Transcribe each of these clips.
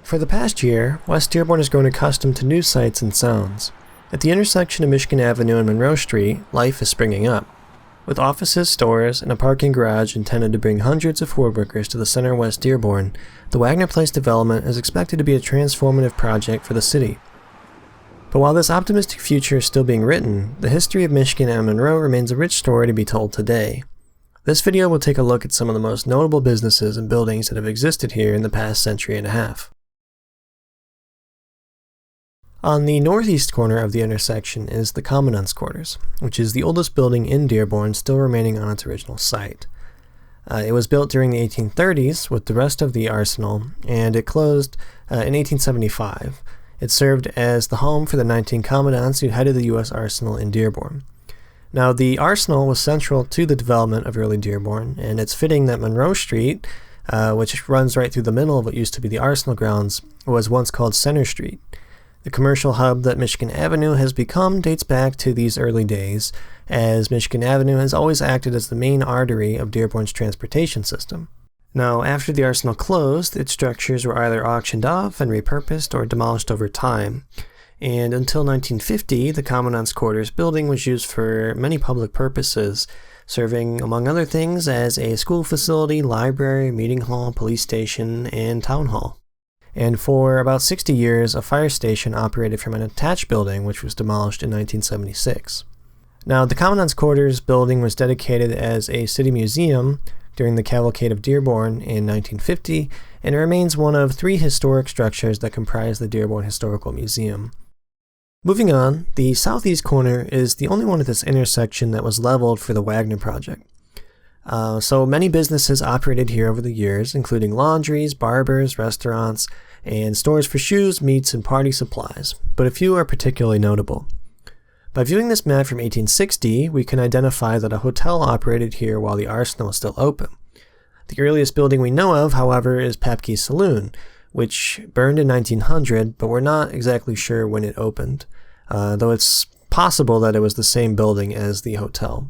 For the past year, West Dearborn has grown accustomed to new sights and sounds. At the intersection of Michigan Avenue and Monroe Street, life is springing up. With offices, stores, and a parking garage intended to bring hundreds of Ford workers to the center of West Dearborn, the Wagner Place development is expected to be a transformative project for the city. But while this optimistic future is still being written, the history of Michigan and Monroe remains a rich story to be told today. This video will take a look at some of the most notable businesses and buildings that have existed here in the past century and a half. On the northeast corner of the intersection is the Commandant's Quarters, which is the oldest building in Dearborn still remaining on its original site. It was built during the 1830s with the rest of the arsenal, and it closed in 1875. It served as the home for the 19 commandants who headed the U.S. Arsenal in Dearborn. Now, the arsenal was central to the development of early Dearborn, and it's fitting that Monroe Street, which runs right through the middle of what used to be the arsenal grounds, was once called Center Street. The commercial hub that Michigan Avenue has become dates back to these early days, as Michigan Avenue has always acted as the main artery of Dearborn's transportation system. Now, after the arsenal closed, its structures were either auctioned off and repurposed or demolished over time, and until 1950, the Commandant's Quarters building was used for many public purposes, serving, among other things, as a school facility, library, meeting hall, police station, and town hall. And for about 60 years, a fire station operated from an attached building which was demolished in 1976. Now, the Commandant's Quarters building was dedicated as a city museum during the Cavalcade of Dearborn in 1950, and it remains one of 3 historic structures that comprise the Dearborn Historical Museum. Moving on, the southeast corner is the only one at this intersection that was leveled for the Wagner project. So many businesses operated here over the years, including laundries, barbers, restaurants, and stores for shoes, meats, and party supplies, but a few are particularly notable. By viewing this map from 1860, we can identify that a hotel operated here while the arsenal was still open. The earliest building we know of, however, is Papke's Saloon, which burned in 1900, but we're not exactly sure when it opened, though it's possible that it was the same building as the hotel.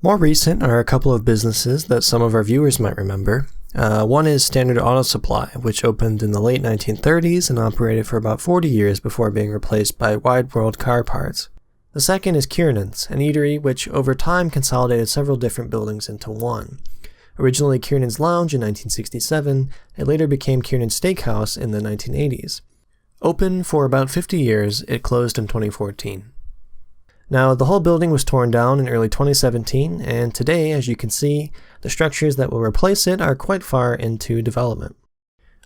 More recent are a couple of businesses that some of our viewers might remember. One is Standard Auto Supply, which opened in the late 1930s and operated for about 40 years before being replaced by Wide World Car Parts. The second is Kiernan's, an eatery which over time consolidated several different buildings into one. Originally Kiernan's Lounge in 1967, it later became Kiernan's Steakhouse in the 1980s. Open for about 50 years, it closed in 2014. Now, the whole building was torn down in early 2017, and today, as you can see, the structures that will replace it are quite far into development.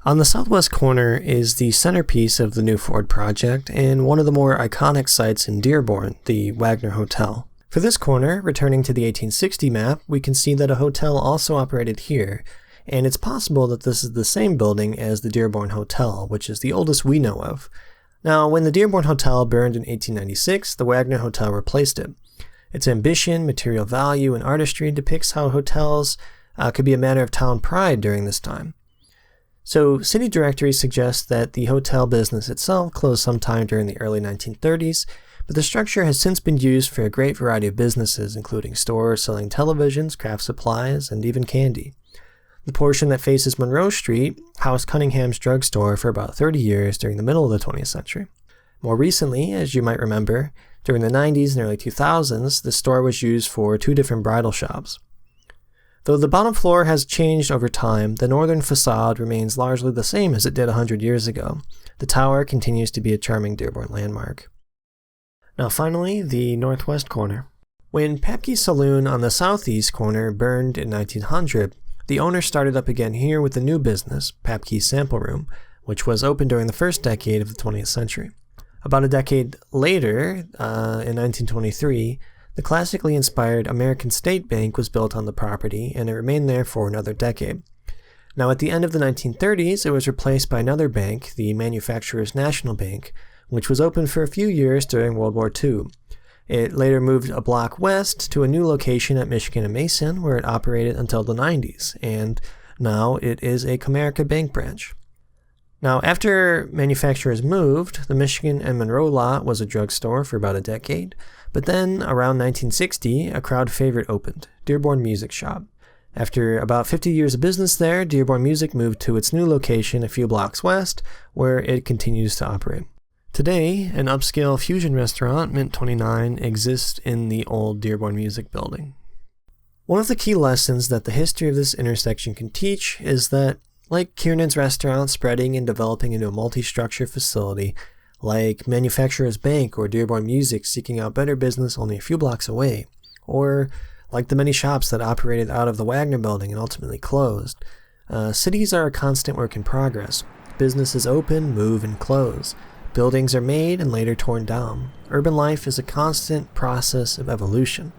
On the southwest corner is the centerpiece of the new Ford project, and one of the more iconic sites in Dearborn, the Wagner Hotel. For this corner, returning to the 1860 map, we can see that a hotel also operated here, and it's possible that this is the same building as the Dearborn Hotel, which is the oldest we know of. Now, when the Dearborn Hotel burned in 1896, the Wagner Hotel replaced it. Its ambition, material value, and artistry depicts how hotels could be a matter of town pride during this time. So, city directories suggest that the hotel business itself closed sometime during the early 1930s, but the structure has since been used for a great variety of businesses, including stores selling televisions, craft supplies, and even candy. The portion that faces Monroe Street housed Cunningham's drugstore for about 30 years during the middle of the 20th century. More recently, as you might remember, during the 90s and early 2000s, the store was used for 2 different bridal shops. Though the bottom floor has changed over time, the northern facade remains largely the same as it did 100 years ago. The tower continues to be a charming Dearborn landmark. Now finally, the northwest corner. When Papke's Saloon on the southeast corner burned in 1900, the owner started up again here with a new business, Papke's Sample Room, which was opened during the first decade of the 20th century. About a decade later, in 1923, the classically inspired American State Bank was built on the property, and it remained there for another decade. Now, at the end of the 1930s, it was replaced by another bank, the Manufacturers National Bank, which was open for a few years during World War II. It later moved a block west to a new location at Michigan and Mason, where it operated until the 90s, and now it is a Comerica Bank branch. Now, after manufacturers moved, the Michigan and Monroe lot was a drugstore for about a decade, but then, around 1960, a crowd favorite opened, Dearborn Music Shop. After about 50 years of business there, Dearborn Music moved to its new location a few blocks west, where it continues to operate. Today, an upscale fusion restaurant, Mint 29, exists in the old Dearborn Music building. One of the key lessons that the history of this intersection can teach is that, like Kiernan's restaurant spreading and developing into a multi-structure facility, like Manufacturers Bank or Dearborn Music seeking out better business only a few blocks away, or like the many shops that operated out of the Wagner building and ultimately closed, cities are a constant work in progress. Businesses open, move, and close. Buildings are made and later torn down. Urban life is a constant process of evolution.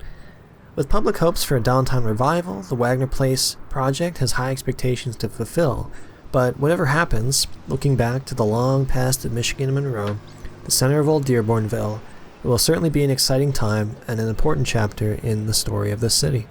With public hopes for a downtown revival, the Wagner Place project has high expectations to fulfill. But whatever happens, looking back to the long past of Michigan and Monroe, the center of old Dearbornville, it will certainly be an exciting time and an important chapter in the story of this city.